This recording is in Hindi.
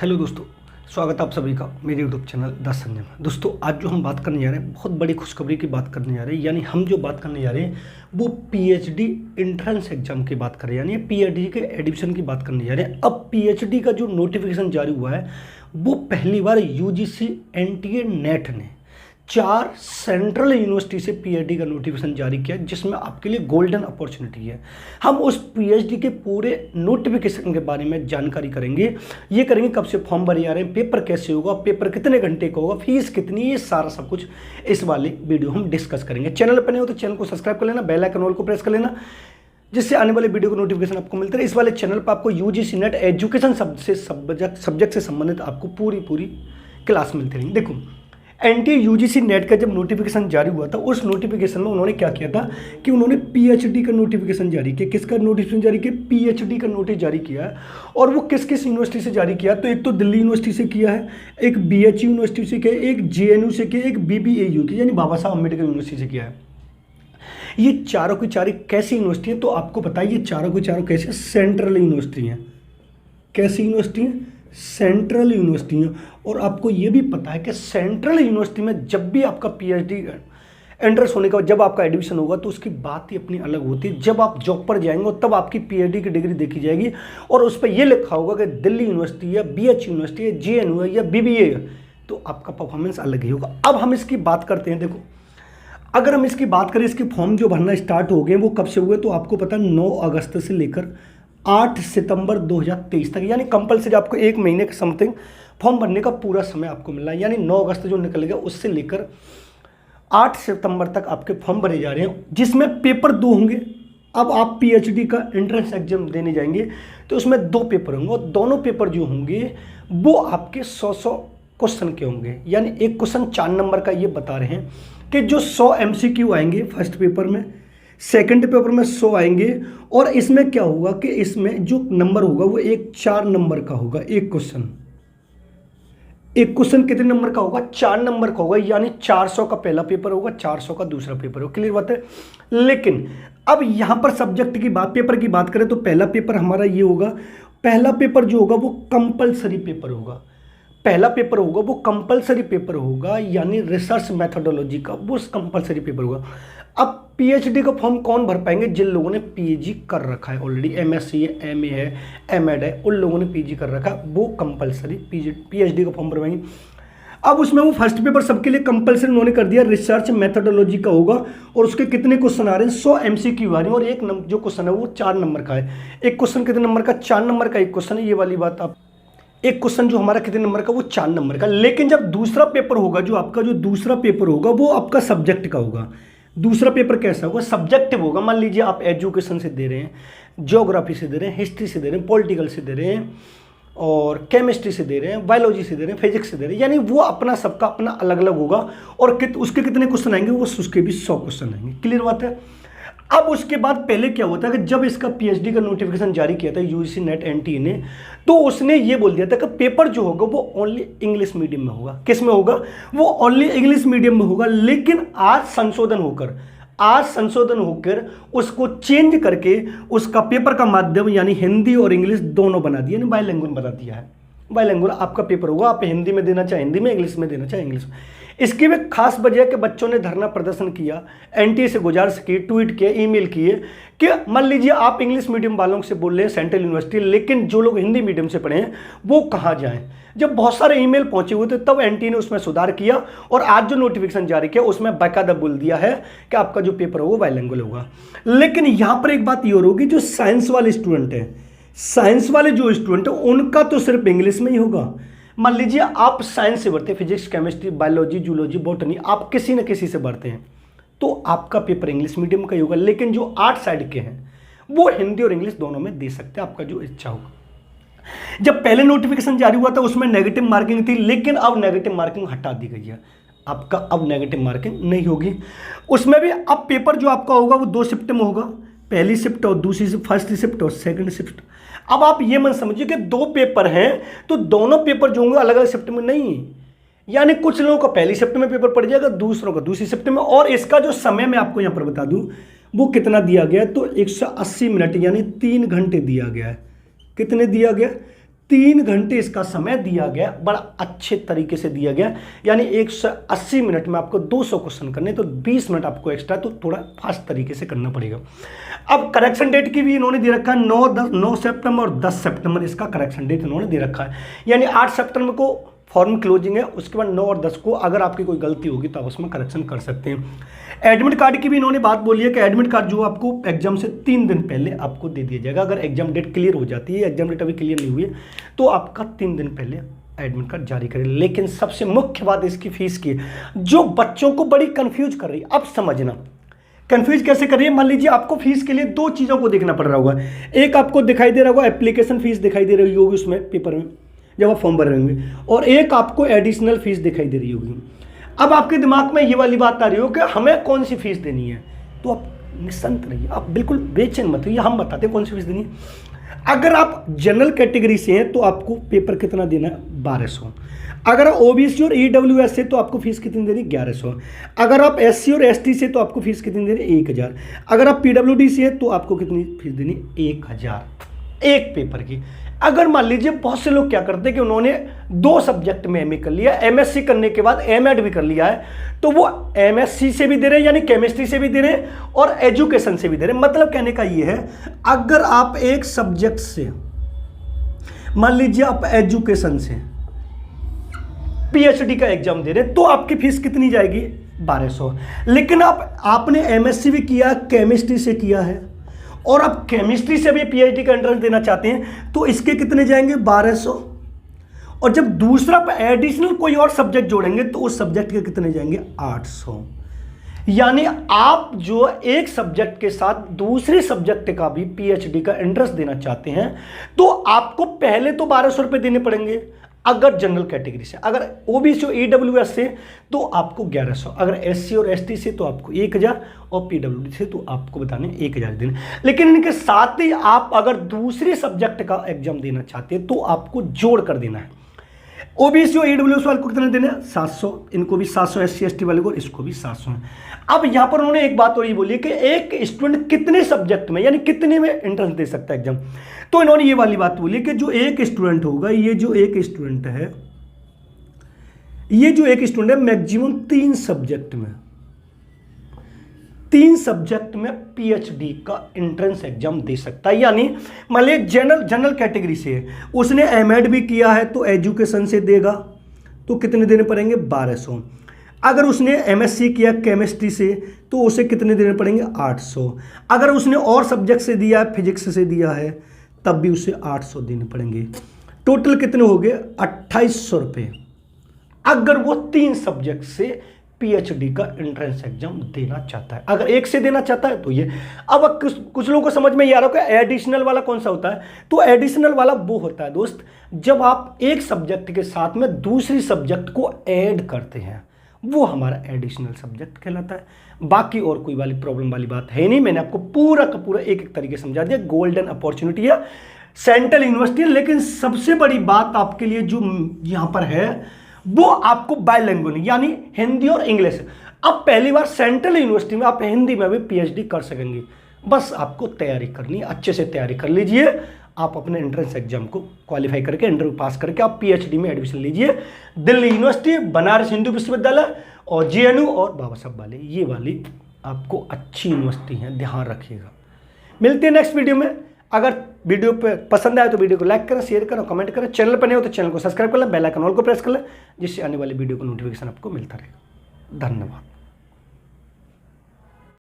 हेलो दोस्तों, स्वागत है आप सभी का मेरे यूट्यूब चैनल द संजय में। दोस्तों आज जो हम बात करने जा रहे हैं बहुत बड़ी खुशखबरी की बात करने जा रहे हैं। यानी हम जो बात करने जा रहे हैं वो पीएचडी एंट्रेंस एग्जाम की बात कर रहे हैं, यानी पीएचडी के एडमिशन की बात करने जा रहे हैं। अब पीएचडी का जो नोटिफिकेशन जारी हुआ है वो पहली बार यूजीसी एनटीए नेट ने 4 सेंट्रल यूनिवर्सिटी से पीएचडी का नोटिफिकेशन जारी किया, जिसमें आपके लिए गोल्डन अपॉर्चुनिटी है। हम उस पीएचडी के पूरे नोटिफिकेशन के बारे में जानकारी करेंगे। ये करेंगे कब से फॉर्म भरे जा रहे हैं, पेपर कैसे होगा, पेपर कितने घंटे का होगा, फीस कितनी, ये सारा सब कुछ इस वाले वीडियो हम डिस्कस करेंगे। चैनल पर नहीं हो तो चैनल को सब्सक्राइब कर लेना, बेल आइकन ऑल को प्रेस कर लेना, जिससे आने वाले वीडियो को नोटिफिकेशन आपको मिलता है। इस वाले चैनल पर आपको यूजीसी नेट एजुकेशन सब्जेक्ट से संबंधित आपको पूरी क्लास मिलती रहेंगी। देखो, एनटीए यूजीसी नेट का जब नोटिफिकेशन जारी हुआ था, उस नोटिफिकेशन में उन्होंने क्या किया था कि उन्होंने पीएचडी का नोटिफिकेशन जारी किया। किसका नोटिफिकेशन जारी किया? पीएचडी का नोटिस जारी किया है। और वो किस किस यूनिवर्सिटी से जारी किया? तो एक तो दिल्ली यूनिवर्सिटी से किया है, एक बीएचयू यूनिवर्सिटी से किया है, एक जेएनयू से किया है, एक बीबीएयू की यानी बाबा साहब अम्बेडकर यूनिवर्सिटी से किया है। ये चारों की चारों कैसी यूनिवर्सिटी है? तो आपको पता है ये चारों की चारों कैसे सेंट्रल यूनिवर्सिटी हैं। कैसी यूनिवर्सिटी है? सेंट्रल यूनिवर्सिटी है। और आपको ये भी पता है कि सेंट्रल यूनिवर्सिटी में जब भी आपका पीएचडी एंट्रेंस होने के बाद जब आपका एडमिशन होगा तो उसकी बात ही अपनी अलग होती है। जब आप जॉब पर जाएंगे तब आपकी पीएचडी की डिग्री देखी जाएगी और उस पर यह लिखा होगा कि दिल्ली यूनिवर्सिटी या बीएचयू यूनिवर्सिटी या जेएनयू या बीबीए, तो आपका परफॉर्मेंस अलग ही होगा। अब हम इसकी बात करते हैं। देखो, अगर हम इसकी बात करें, इसके फॉर्म जो भरना स्टार्ट हो गए वो कब से हुए, तो आपको पता है 9 अगस्त से लेकर 8 सितंबर 2023 तक, यानी कंपलसरी आपको 1 महीने के समथिंग फॉर्म भरने का पूरा समय आपको मिल रहा है। यानी 9 अगस्त जो निकल गया उससे लेकर 8 सितंबर तक आपके फॉर्म भरे जा रहे हैं, जिसमें पेपर 2 होंगे। अब आप पीएचडी का एंट्रेंस एग्जाम देने जाएंगे तो उसमें 2 पेपर होंगे और दोनों पेपर जो होंगे वो आपके 100 क्वेश्चन के होंगे। यानी एक क्वेश्चन 4 नंबर का। ये बता रहे हैं कि जो 100 एमसीक्यू आएंगे फर्स्ट पेपर में, सेकंड पेपर में 100 आएंगे। और इसमें क्या होगा कि इसमें जो नंबर होगा वो एक 4 नंबर का होगा। एक क्वेश्चन कितने नंबर का होगा? 4 नंबर का होगा। यानी 400 का पहला पेपर होगा, 400 का दूसरा पेपर होगा। क्लियर बात है? लेकिन अब यहां पर सब्जेक्ट की बात, पेपर की बात करें तो पहला पेपर हमारा ये होगा। पहला पेपर जो होगा वो कंपलसरी पेपर होगा। पहला पेपर होगा वो कंपलसरी पेपर होगा, यानी रिसर्च मेथोडोलॉजी का वो कंपलसरी पेपर होगा। अब पीएचडी का फॉर्म कौन भर पाएंगे? जिन लोगों ने पीजी कर रखा है ऑलरेडी, एमएससी है, एमए है, एमएड है, उन लोगों ने पीजी कर रखा है, वो कंपलसरी पीएचडी का फॉर्म भर पाएंगे। अब उसमें वो फर्स्ट पेपर सबके लिए कंपलसरी उन्होंने कर दिया, रिसर्च मेथोडोलॉजी का होगा। और उसके कितने क्वेश्चन आ रहे हैं? 100 एमसीक्यू आ रही है। और एक जो क्वेश्चन है वो 4 नंबर का है। एक क्वेश्चन कितने नंबर का? 4 नंबर का एक क्वेश्चन है। ये वाली बात आप, एक क्वेश्चन जो हमारा कितने नंबर का? वो 4 नंबर का। लेकिन जब दूसरा पेपर होगा, जो आपका जो दूसरा पेपर होगा वो आपका सब्जेक्ट का होगा। दूसरा पेपर कैसा होगा? सब्जेक्टिव होगा। मान लीजिए आप एजुकेशन से दे रहे हैं, ज्योग्राफी से दे रहे हैं, हिस्ट्री से दे रहे हैं, पॉलिटिकल से दे रहे हैं, और केमिस्ट्री से दे रहे हैं, बायोलॉजी से दे रहे हैं, फिजिक्स से दे रहे हैं। यानी वो अपना सबका अपना अलग अलग होगा। और उसके कितने क्वेश्चन आएंगे? वो उसके भी 100 क्वेश्चन आएंगे। क्लियर बात है? अब उसके बाद पहले क्या होता है कि जब इसका पीएचडी का नोटिफिकेशन जारी किया था यूजीसी नेट एनटीए ने, तो उसने ये बोल दिया था कि पेपर जो होगा वो ओनली इंग्लिश मीडियम में होगा। किस में होगा? वो ओनली इंग्लिश मीडियम में होगा। लेकिन आज संशोधन होकर उसको चेंज करके उसका पेपर का माध्यम यानी हिंदी और इंग्लिश दोनों बना दिया, यानी बाइलिंगुअल बना दिया है। बाइलिंगुअल आपका पेपर होगा, आप हिंदी में देना चाहे हिंदी में, इंग्लिश में देना चाहे इंग्लिश में। इसकी भी खास वजह कि बच्चों ने धरना प्रदर्शन किया, एनटीए से गुजारिश की, ट्वीट किए, ईमेल किए कि मान लीजिए आप इंग्लिश मीडियम वालों से बोल रहे हैं सेंट्रल यूनिवर्सिटी, लेकिन जो लोग हिंदी मीडियम से पढ़े हैं वो कहाँ जाएं। जब बहुत सारे ईमेल पहुंचे हुए थे तब एनटीए ने उसमें सुधार किया और आज जो नोटिफिकेशन जारी किया उसमें बाकायदा बोल दिया है कि आपका जो पेपर होगा बाइलिंगुअल होगा। लेकिन यहां पर एक बात ये और होगी, जो साइंस वाले स्टूडेंट हैं, साइंस वाले जो स्टूडेंट है उनका तो सिर्फ इंग्लिश में ही होगा। मान लीजिए आप साइंस से भरते हैं, physics, chemistry, biology, zoology, botany, आप किसी न किसी से भरते हैं तो आपका पेपर इंग्लिश मीडियम का ही होगा। लेकिन जो आर्ट साइड के हैं वो हिंदी और इंग्लिश दोनों में दे सकते हैं, आपका जो इच्छा होगा। जब पहले नोटिफिकेशन जारी हुआ था उसमें नेगेटिव मार्किंग थी, लेकिन अब नेगेटिव मार्किंग हटा दी गई है। आपका अब नेगेटिव मार्किंग नहीं होगी उसमें भी। अब पेपर जो आपका होगा वो 2 शिफ्ट में होगा, पहली शिफ्ट और दूसरी शिफ्ट, फर्स्ट शिफ्ट और सेकंड शिफ्ट। अब आप ये मत समझिए कि 2 पेपर हैं तो दोनों पेपर जो होंगे अलग अलग शिफ्ट में, नहीं। यानी कुछ लोगों का पहली शिफ्ट में पेपर पड़ जाएगा, दूसरों का दूसरी शिफ्ट में। और इसका जो समय मैं आपको यहां पर बता दूं वो कितना दिया गया है, तो 180 मिनट यानी 3 घंटे दिया गया है। कितने दिया गया? 3 घंटे इसका समय दिया गया, बड़ा अच्छे तरीके से दिया गया। यानी 180 मिनट में आपको 200 क्वेश्चन करने, तो 20 मिनट आपको एक्स्ट्रा, तो थोड़ा फास्ट तरीके से करना पड़ेगा। अब करेक्शन डेट की भी इन्होंने दे रखा है 9 सितंबर और 10 सितंबर इसका करेक्शन डेट इन्होंने दे रखा है। यानी 8 सितंबर को फॉर्म क्लोजिंग है, उसके बाद 9 और 10 को अगर आपकी कोई गलती होगी तो आप उसमें करेक्शन कर सकते हैं। एडमिट कार्ड की भी इन्होंने बात बोली है कि एडमिट कार्ड जो आपको एग्जाम से 3 दिन पहले आपको दे दिया जाएगा। अगर एग्जाम डेट क्लियर हो जाती है, एग्जाम डेट अभी क्लियर नहीं हुई है, तो आपका 3 दिन पहले एडमिट कार्ड जारी करें। लेकिन सबसे मुख्य बात इसकी फीस की, जो बच्चों को बड़ी कंफ्यूज कर रही है। अब समझना कंफ्यूज कैसे कर रही है। मान लीजिए आपको फीस के लिए 2 चीज़ों को देखना पड़ रहा होगा। एक आपको दिखाई दे रहा होगा एप्लीकेशन फीस दिखाई दे रही होगी उसमें पेपर में जब आप फॉर्म भर रहे होंगे, और एक आपको एडिशनल फीस दिखाई दे रही होगी। अब आपके दिमाग में ये वाली बात आ रही हो कि हमें कौन सी फीस देनी है, तो आप निश्चिंत रहिए, आप बिल्कुल बेचैन मत होइए, हम बताते हैं कौन सी फीस देनी है। अगर आप जनरल कैटेगरी से हैं तो आपको पेपर कितना देना है, 1200। अगर आप ओबीसी और ईडब्ल्यूएस से तो आपको फीस कितनी देनी, 1100। अगर आप एससी और एसटी से तो आपको फीस कितनी देनी, 1000। अगर आप पीडब्ल्यूडी से है तो आपको कितनी फीस देनी, 1000 एक पेपर की। अगर मान लीजिए बहुत से लोग क्या करते हैं कि उन्होंने 2 सब्जेक्ट में एमए कर लिया, एमएससी करने के बाद एमएड भी कर लिया है, तो वो एमएससी से भी दे रहे हैं, यानी केमिस्ट्री से भी दे रहे हैं और एजुकेशन से भी दे रहे हैं। मतलब कहने का ये है, अगर आप एक सब्जेक्ट से, मान लीजिए आप एजुकेशन से पीएचडी का एग्जाम दे रहे हैं, तो आपकी फीस कितनी जाएगी, 1200। लेकिन आपने एमएससी भी किया, केमिस्ट्री से किया है, और आप केमिस्ट्री से भी पीएचडी का एंट्रेंस देना चाहते हैं, तो इसके कितने जाएंगे, 1200। और जब दूसरा एडिशनल कोई और सब्जेक्ट जोड़ेंगे तो उस सब्जेक्ट के कितने जाएंगे, 800। यानी आप जो एक सब्जेक्ट के साथ दूसरे सब्जेक्ट का भी पीएचडी का एंट्रेंस देना चाहते हैं, तो आपको पहले तो 1200 रुपये देने पड़ेंगे अगर जनरल कैटेगरी से। अगर ओबीसी और ईडब्ल्यूएस से तो आपको 1100, अगर एससी और एसटी से तो आपको 1000, और पीडब्ल्यूडी से तो आपको बताने 1000 देने। लेकिन इनके साथ ही आप अगर दूसरे सब्जेक्ट का एग्जाम देना चाहते हैं तो आपको जोड़ कर देना है। ओबीसी और ईडब्ल्यूएस वाले को कितने देने हैं, 700, इनको भी 700, एससी एसटी वाले को, इसको भी 700 है। अब यहां पर उन्होंने एक बात और ये बोली कि एक स्टूडेंट कितने सब्जेक्ट में, यानी कितने में एंट्रेंस दे सकता है एग्जाम। तो इन्होंने ये वाली बात बोली कि जो एक स्टूडेंट होगा, ये जो एक स्टूडेंट है मैक्सिमम 3 सब्जेक्ट में पीएचडी का एंट्रेंस एग्जाम दे सकता है। यानी मान लीजिए जनरल कैटेगरी से है, उसने एमएड भी किया है तो एजुकेशन से देगा, तो कितने देने पड़ेंगे, 1200। अगर उसने एमएससी किया केमिस्ट्री से तो उसे कितने देने पड़ेंगे, 800। अगर उसने और सब्जेक्ट से दिया है, फिजिक्स से दिया है, तब भी उसे 800 देने पड़ेंगे। टोटल कितने हो गए, 2800 रुपये, अगर वो 3 सब्जेक्ट से पीएचडी का एंट्रेंस एग्जाम देना चाहता है। अगर एक से देना चाहता है तो ये। अब कुछ लोगों को समझ में ये आ रहा है कि एडिशनल वाला कौन सा होता है, तो एडिशनल वाला वो होता है दोस्त, जब आप एक सब्जेक्ट के साथ में दूसरी सब्जेक्ट को ऐड करते हैं, वो हमारा एडिशनल सब्जेक्ट कहलाता है। बाकी और कोई वाली प्रॉब्लम वाली बात है नहीं। मैंने आपको पूरा का पूरा एक एक तरीके समझा दिया। गोल्डन अपॉर्चुनिटी है, सेंट्रल यूनिवर्सिटी है, लेकिन सबसे बड़ी बात आपके लिए जो यहां पर है वो आपको बायलैंग्वेज, यानी हिंदी और इंग्लिश। अब पहली बार सेंट्रल यूनिवर्सिटी में आप हिंदी में भी पीएचडी कर सकेंगे। बस आपको तैयारी करनी है, अच्छे से तैयारी कर लीजिए। आप अपने एंट्रेंस एग्जाम को क्वालिफाई करके, इंटरव्यू पास करके आप पीएचडी में एडमिशन लीजिए। दिल्ली यूनिवर्सिटी, बनारस हिंदू विश्वविद्यालय और जेएनयू और बाबा साहब वाले, ये वाली आपको अच्छी यूनिवर्सिटी हैं, ध्यान रखिएगा। मिलते हैं नेक्स्ट वीडियो में। अगर वीडियो पे पसंद आए तो वीडियो को लाइक करें, शेयर करें, कमेंट करें। चैनल पर नए हो तो चैनल को सब्सक्राइब कर लें, बेल आइकन ऑल को प्रेस कर लें, जिससे आने वाले वीडियो को नोटिफिकेशन आपको मिलता रहेगा। धन्यवाद।